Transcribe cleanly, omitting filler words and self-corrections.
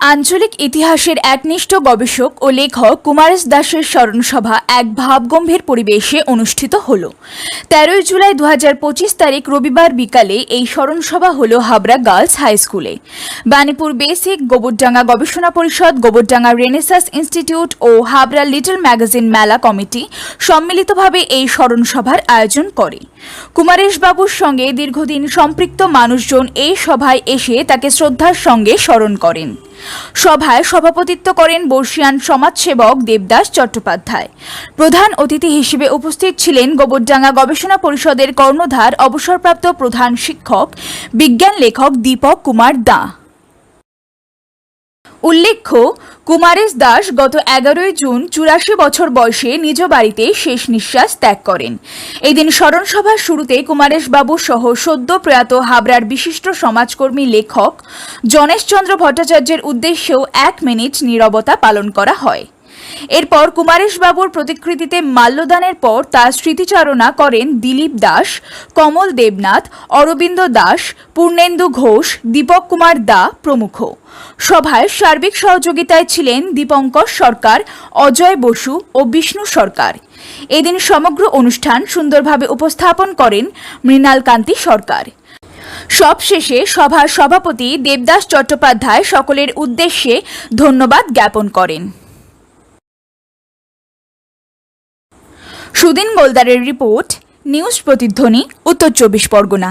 আঞ্চলিক ইতিহাসের একনিষ্ঠ গবেষক ও লেখক কুমারেশ দাসের স্মরণসভা এক ভাবগম্ভীর পরিবেশে অনুষ্ঠিত হল। 13 জুলাই 2025 তারিখ রবিবার বিকালে এই স্মরণসভা হল হাবড়া গার্লস হাই স্কুলে। বাণীপুর বেসিক, গোবরডাঙ্গা গবেষণা পরিষদ, গোবরডাঙ্গা রেনেসাস ইনস্টিটিউট ও হাবড়া লিটল ম্যাগাজিন মেলা কমিটি সম্মিলিতভাবে এই স্মরণসভার আয়োজন করে। কুমারেশ বাবুর সঙ্গে দীর্ঘদিন সম্পৃক্ত মানুষজন এই সভায় এসে তাকে শ্রদ্ধার সঙ্গে স্মরণ করেন। সভায় সভাপতিত্ব করেন বর্ষিয়ান সমাজসেবক দেবদাস চট্টোপাধ্যায়। প্রধান অতিথি হিসেবে উপস্থিত ছিলেন গোবরডাঙ্গা গবেষণা পরিষদের কর্ণধার অবসরপ্রাপ্ত প্রধান শিক্ষক বিজ্ঞান লেখক দীপক কুমার দা। উল্লেখ্য, কুমারেশ দাস গত 11 জুন 84 বছর বয়সে নিজ বাড়িতে শেষ নিঃশ্বাস ত্যাগ করেন। এদিন স্মরণসভার শুরুতে কুমারেশ বাবু সহ সদ্য প্রয়াত হাবড়ার বিশিষ্ট সমাজকর্মী লেখক জনেশচন্দ্র ভট্টাচার্যের উদ্দেশ্যেও 1 মিনিট নীরবতা পালন করা হয়। এরপর কুমারেশ বাবুর প্রতিকৃতিতে মাল্যদানের পর তার স্মৃতিচারণা করেন দিলীপ দাস, কমল দেবনাথ, অরবিন্দ দাস, পূর্ণেন্দু ঘোষ, দীপক কুমার দা প্রমুখ। সভায় সার্বিক সহযোগিতায় ছিলেন দীপঙ্কর সরকার, অজয় বসু ও বিষ্ণু সরকার। এদিন সমগ্র অনুষ্ঠান সুন্দরভাবে উপস্থাপন করেন মৃণালকান্তি সরকার। সবশেষে সভার সভাপতি দেবদাস চট্টোপাধ্যায় সকলের উদ্দেশ্যে ধন্যবাদ জ্ঞাপন করেন। সুদিন গোলদারের রিপোর্ট, নিউজ প্রতিধ্বনি, উত্তর 24 পরগনা।